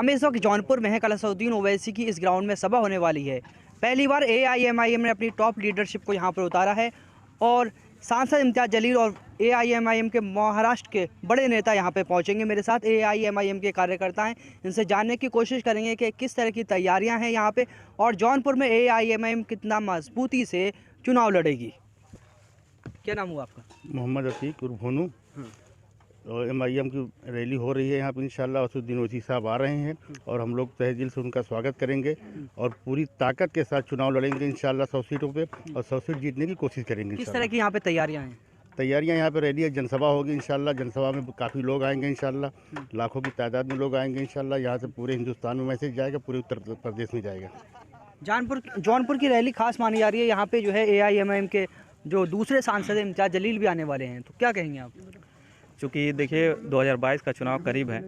हम इस वक्त जौनपुर में हैं। कल असदुद्दीन ओवैसी की इस ग्राउंड में सभा होने वाली है। पहली बार AIMIM ने अपनी टॉप लीडरशिप को यहाँ पर उतारा है और सांसद इम्तियाज़ जलील और AIMIM के महाराष्ट्र के बड़े नेता यहाँ पे पहुँचेंगे। मेरे साथ AIMIM के कार्यकर्ता हैं, इनसे जानने की कोशिश करेंगे कि किस तरह की तैयारियाँ हैं यहाँ पे और जौनपुर में AIMIM कितना मजबूती से चुनाव लड़ेगी। क्या नाम हुआ आपका? मोहम्मद अतीक उर्फ भोनू। और MIM की रैली हो रही है यहाँ पर इंशाल्लाह। असदुद्दीन ओवैसी साहब आ रहे हैं और हम लोग तहे दिल से उनका स्वागत करेंगे और पूरी ताकत के साथ चुनाव लड़ेंगे इंशाल्लाह 100 सीटों पे और 100 सीट जीतने की कोशिश करेंगे। किस तरह की यहाँ पे तैयारियाँ हैं? तैयारियाँ यहाँ पे रैली है, जनसभा होगी इंशाल्लाह। जनसभा में काफ़ी लोग आएंगे इंशाल्लाह, लाखों की तादाद में लोग आएंगे इंशाल्लाह। यहाँ से पूरे हिंदुस्तान में मैसेज जाएगा, पूरे उत्तर प्रदेश में जाएगा। जौनपुर की रैली खास मानी जा रही है। यहाँ पे जो है AIMIM के जो दूसरे सांसद इम्तियाज़ जलील भी आने वाले हैं, तो क्या कहेंगे आप? चूँकि देखिए 2022 का चुनाव करीब है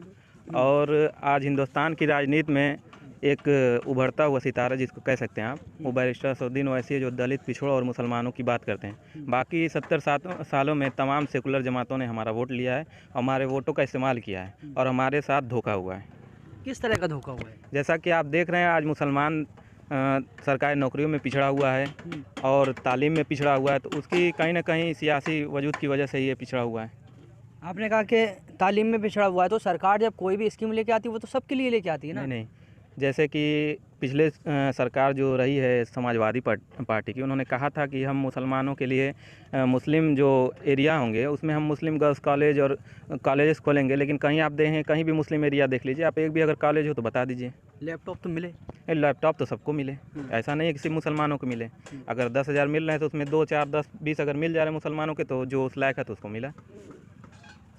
और आज हिंदुस्तान की राजनीति में एक उभरता हुआ सितारा जिसको कह सकते हैं आप, वो बैरिस्टर असदुद्दीन ओवैसी है, जो दलित, पिछड़ों और मुसलमानों की बात करते हैं। बाकी 70 सालों में तमाम सेकुलर जमातों ने हमारा वोट लिया है, हमारे वोटों का इस्तेमाल किया है और हमारे साथ धोखा हुआ है। किस तरह का धोखा हुआ है? जैसा कि आप देख रहे हैं, आज मुसलमान सरकारी नौकरियों में पिछड़ा हुआ है और तालीम में पिछड़ा हुआ है, तो उसकी कहीं ना कहीं सियासी वजूद की वजह से ये पिछड़ा हुआ है। आपने कहा कि तालीम में पिछड़ा हुआ है, तो सरकार जब कोई भी स्कीम लेके आती है वो तो सबके लिए लेके आती है ना? नहीं, जैसे कि पिछले सरकार जो रही है समाजवादी पार्टी की, उन्होंने कहा था कि हम मुसलमानों के लिए मुस्लिम जो एरिया होंगे उसमें हम मुस्लिम गर्ल्स कॉलेज और कॉलेजेस खोलेंगे। लेकिन कहीं आप देखें, कहीं भी मुस्लिम एरिया देख लीजिए आप, एक भी अगर कॉलेज हो तो बता दीजिए। लैपटॉप तो मिले? लैपटॉप तो सबको मिले, ऐसा नहीं है किसी मुसलमानों को मिले। अगर 10,000 मिल रहे हैं तो उसमें 2, 4, 10, 20 अगर मिल जा रहे हैं मुसलमानों के, तो जो उस लायक है तो उसको मिला।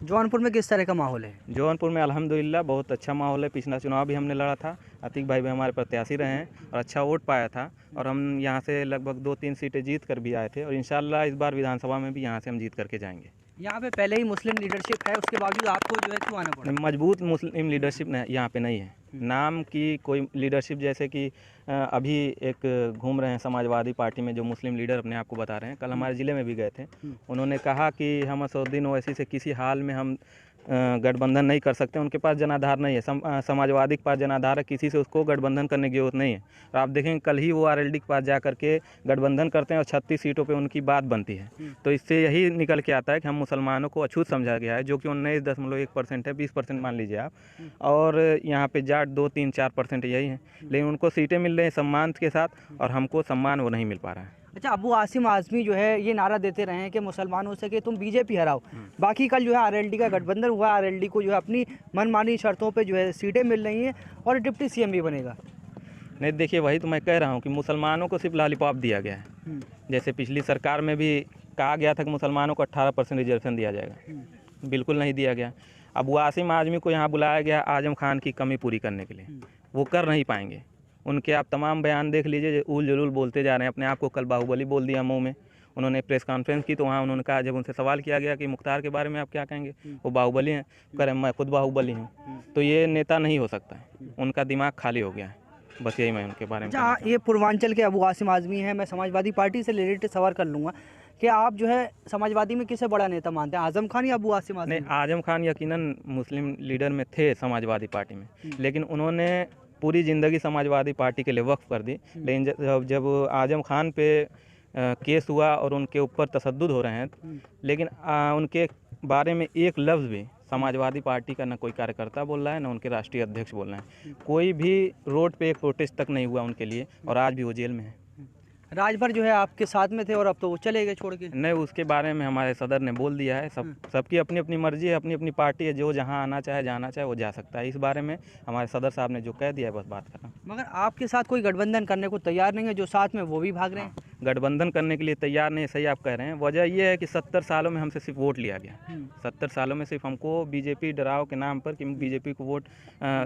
जौनपुर में किस तरह का माहौल है? जौनपुर में अल्हम्दुलिल्लाह बहुत अच्छा माहौल है। पिछला चुनाव भी हमने लड़ा था, अतीक भाई भी हमारे प्रत्याशी रहे हैं और अच्छा वोट पाया था और हम यहाँ से लगभग 2-3 सीटें जीत कर भी आए थे और इंशाल्लाह इस बार विधानसभा में भी यहाँ से हम जीत करके जाएंगे। यहाँ पे पहले ही मुस्लिम लीडरशिप है, उसके बावजूद आपको जो है क्यों आना पड़ा? मजबूत मुस्लिम लीडरशिप यहाँ पे नहीं है, नाम की कोई लीडरशिप। जैसे कि अभी एक घूम रहे हैं समाजवादी पार्टी में जो मुस्लिम लीडर अपने आप को बता रहे हैं, कल हमारे ज़िले में भी गए थे। उन्होंने कहा कि हम असदुद्दीन ओवैसी से किसी हाल में हम गठबंधन नहीं कर सकते, उनके पास जनाधार नहीं है। समाजवादी के पास जनाधार है, किसी से उसको गठबंधन करने की जरूरत नहीं है। और आप देखेंगे कल ही वो RLD के पास जा करके गठबंधन करते हैं और 36 सीटों पे उनकी बात बनती है। तो इससे यही निकल के आता है कि हम मुसलमानों को अछूत समझा गया है, जो कि 19.1% है, 20% मान लीजिए आप, और यहाँ पे जाट 2-3-4% यही है। लेकिन उनको सीटें मिल रही हैं सम्मान के साथ और हमको सम्मान वो नहीं मिल पा रहा है। अच्छा, अबू आसिम आज़मी जो है ये नारा देते रहे हैं कि मुसलमानों से कि तुम BJP हराओ। बाकी कल जो है RLD का गठबंधन हुआ, RLD को जो है अपनी मनमानी शर्तों पे जो है सीटें मिल रही हैं और डिप्टी CM भी बनेगा। नहीं, देखिए वही तो मैं कह रहा हूँ कि मुसलमानों को सिर्फ लॉलीपॉप दिया गया है। जैसे पिछली सरकार में भी कहा गया था कि मुसलमानों को 18% रिजर्वेशन दिया जाएगा, बिल्कुल नहीं दिया गया। अबू आसिम आज़मी को यहाँ बुलाया गया आजम खान की कमी पूरी करने के लिए, वो कर नहीं पाएंगे। उनके आप तमाम बयान देख लीजिए, उल जलूल बोलते जा रहे हैं अपने आप को। कल बाहुबली बोल दिया मुंह में। उन्होंने प्रेस कॉन्फ्रेंस की तो वहाँ उन्होंने कहा, जब उनसे सवाल किया गया कि मुख्तार के बारे में आप क्या कहेंगे, वो बाहुबली हैं, कह रहे मैं खुद बाहुबली हूँ। तो ये नेता नहीं हो सकता है, उनका दिमाग खाली हो गया है। बस यही मैं उनके बारे में। जहाँ ये पूर्वांचल के अबू आसिम आज़मी हैं, मैं समाजवादी पार्टी से रिलेटेड सवाल कर लूँगा कि आप जो है समाजवादी में किसे बड़ा नेता मानते हैं, आजम खान या अबू आसिम आज़मी? नहीं, आजम खान यकीनन मुस्लिम लीडर में थे समाजवादी पार्टी में, लेकिन उन्होंने पूरी ज़िंदगी समाजवादी पार्टी के लिए वक्फ कर दी। लेकिन जब आजम खान पे केस हुआ और उनके ऊपर तशद्दुद हो रहे हैं, लेकिन उनके बारे में एक लफ्ज़ भी समाजवादी पार्टी का न कोई कार्यकर्ता बोल रहा है, न उनके राष्ट्रीय अध्यक्ष बोल रहे हैं। कोई भी रोड पे एक प्रोटेस्ट तक नहीं हुआ उनके लिए और आज भी वो जेल में है। राजभर जो है आपके साथ में थे और अब तो वो चले गए छोड़ के। नहीं, उसके बारे में हमारे सदर ने बोल दिया है। सबकी अपनी अपनी मर्जी है, अपनी अपनी पार्टी है, जो जहां आना चाहे जाना चाहे वो जा सकता है। इस बारे में हमारे सदर साहब ने जो कह दिया है बस बात करना। मगर आपके साथ कोई गठबंधन करने को तैयार नहीं है, जो साथ में वो भी भाग रहे हैं। गठबंधन करने के लिए तैयार नहीं है, सही आप कह रहे हैं। वजह यह है कि 70 सालों में हमसे सिर्फ वोट लिया गया। 70 सालों में सिर्फ हमको BJP डराव के नाम पर कि BJP को वोट,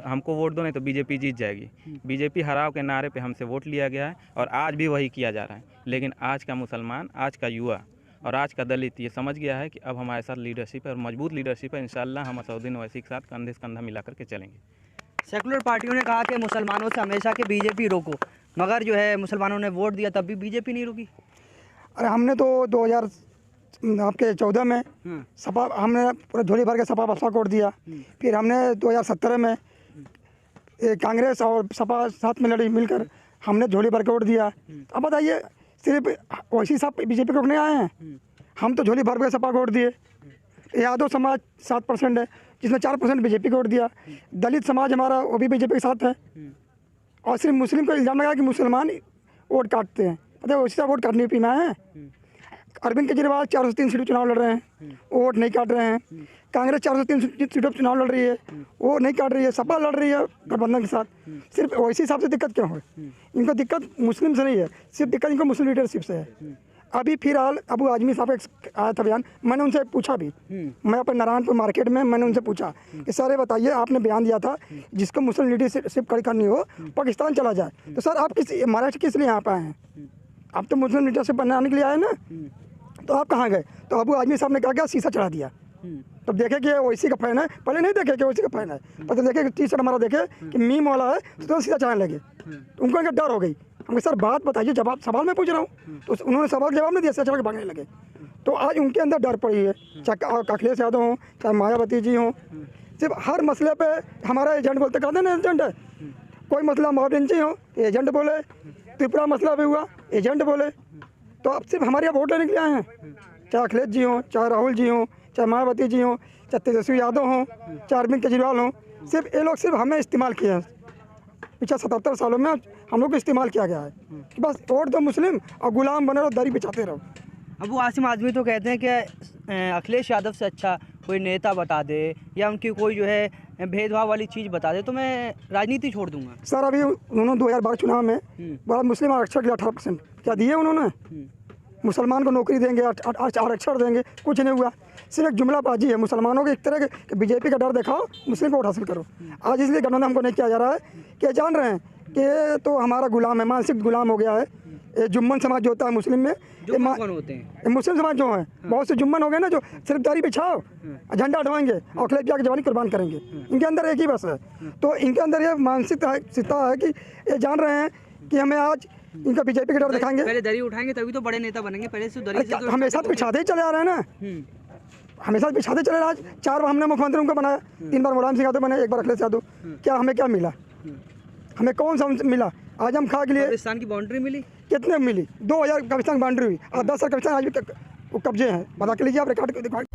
हमको वोट दो नहीं तो BJP जीत जाएगी, BJP हराव के नारे पे हमसे वोट लिया गया है और आज भी वही किया जा रहा है। लेकिन आज का मुसलमान, आज का युवा और आज का दलित ये समझ गया है कि अब हमारे साथ लीडरशिप है और मजबूत लीडरशिप है। इंशाल्लाह हम असदुद्दीन ओवैसी के साथ कंधे से कंधा मिला करके चलेंगे। सेकुलर पार्टियों ने कहा कि मुसलमानों से हमेशा के BJP रोको, मगर जो है मुसलमानों ने वोट दिया तब भी BJP नहीं रुकी। अरे हमने तो 2014 में सपा, हमने पूरा झोली भर के सपा बसपा कोट दिया। फिर हमने 2017 में ये कांग्रेस और सपा साथ में लड़ी मिलकर, हमने झोली भर के वोट दिया। अब बताइए, सिर्फ वैसी साहब बीजेपी को नहीं आए हैं, हम तो झोली भर के सपा को वोट दिए। यादव समाज 7% है, जिसमें 4% बीजेपी को वोट दिया। दलित समाज हमारा वो भी बीजेपी के साथ है। और सिर्फ मुस्लिम को इल्ज़ाम लगा कि मुसलमान वोट काटते हैं, पता है वैसे वोट काटने पीना है। अरविंद केजरीवाल 403 सीटों चुनाव लड़ रहे हैं, वो वोट नहीं काट रहे हैं। कांग्रेस 403 सीटों पर चुनाव लड़ रही है, वो नहीं काट रही है। सपा लड़ रही है गठबंधन के साथ। सिर्फ वैसे हिसाब से दिक्कत क्यों है? इनको दिक्कत मुस्लिम से नहीं है, सिर्फ दिक्कत इनको मुस्लिम लीडरशिप से है। अभी फिलहाल अबू आजमी साहब का आया था बयान, मैंने उनसे पूछा भी, मैं अपने नारायणपुर मार्केट में मैंने उनसे पूछा कि सर ये बताइए, आपने बयान दिया था जिसको मुस्लिम लीडरशिप कड़ी करनी हो पाकिस्तान चला जाए, तो सर आप महाराष्ट्र किस लिए यहाँ पे आए हैं? आप तो मुस्लिम लीडरशिप बनाने के लिए आए ना, तो आप कहाँ गए? तो अबू आजमी साहब ने कहा क्या शीशा चढ़ा दिया। तब देखे कि ओवैसी का फैन है, पहले नहीं देखे कि ओवैसी का फैन है, पर तो देखे कि टी शर्ट हमारा देखे कि मीम वाला है, तो सीधा चढ़ाने लगे। तो उनको डर हो गई। हमको सर बात बताइए, जवाब सवाल मैं पूछ रहा हूँ, तो उन्होंने सवाल जवाब नहीं दिया, चढ़ के भागने लगे। तो आज उनके अंदर डर पड़ी है, चाहे अखिलेश यादव हों, चाहे मायावती जी हों, सिर्फ हर मसले पे हमारा एजेंट बोलते, कहते हैं ना एजेंट है। कोई मसला मोहब्बत हो एजेंट बोले, त्रिपुरा मसला भी हुआ एजेंट बोले। तो अब सिर्फ हमारे यहाँ वोट लेने के लिए आए हैं, चाहे अखिलेश जी हों, चाहे राहुल जी हों, चाहे मायावती जी हों, चाहे तेजस्वी यादव हों, चाहे अरविंद केजरीवाल हों, सिर्फ ये लोग सिर्फ हमें इस्तेमाल किए हैं। पिछले 77 सालों में हम लोग को इस्तेमाल किया गया है कि बस वोट दो मुस्लिम और गुलाम बने रहो, दरी बिछाते रहो। अबू आसिम आज़मी तो कहते हैं कि अखिलेश यादव से अच्छा कोई नेता बता दे या उनकी कोई जो है भेदभाव वाली चीज़ बता दे तो मैं राजनीति छोड़ दूंगा। सर अभी उन्होंने 2012 चुनाव में बड़ा मुस्लिम आरक्षण के लिए 18% क्या दिए उन्होंने? मुसलमान को नौकरी देंगे, आरक्षण देंगे, कुछ नहीं हुआ। सिर्फ एक जुमलाबाजी है मुसलमानों के, एक तरह के बीजेपी का डर दिखाओ, मुस्लिम को वोट हासिल करो। आज इसलिए गठबंधन हमको नहीं किया जा रहा है कि जान रहे हैं कि तो हमारा गुलाम है, मानसिक गुलाम हो गया है। ये जुम्मन समाज जो होता है मुस्लिम में, कौन होते हैं? मुस्लिम समाज जो है, बहुत से जुम्मन हो गए ना, जो सिर्फ दाढ़ी बिछाओ, झंडा उठवाएंगे और अखिलेश की जवानी कुर्बान करेंगे। इनके अंदर एक ही बस है, तो इनके अंदर ये मानसिकता है कि ये जान रहे हैं कि हमें आज इनका बीजेपी का डर दिखाएंगे। पहले दरी उठाएंगे तभी तो बड़े नेता बनेंगे, पहले से दरी से तो हमेशा पिछाते ही चले आ रहे हैं ना, हमेशा पिछाते चले रहे। आज 4 बार हमने मुख्यमंत्री उनको बनाया, 3 बार मुलायम सिंह यादव बने, 1 बार अखिलेश यादव। क्या हमें क्या मिला? हमें कौन सा मिला? आज हम खा के लिए पाकिस्तान की बाउंड्री मिली, कितने मिली? 2000 पाकिस्तान की बाउंड्री हुई और 10 साल पाकिस्तान आज भी कब्जे हैं। बता के लीजिए, आप रिकॉर्ड दिखा।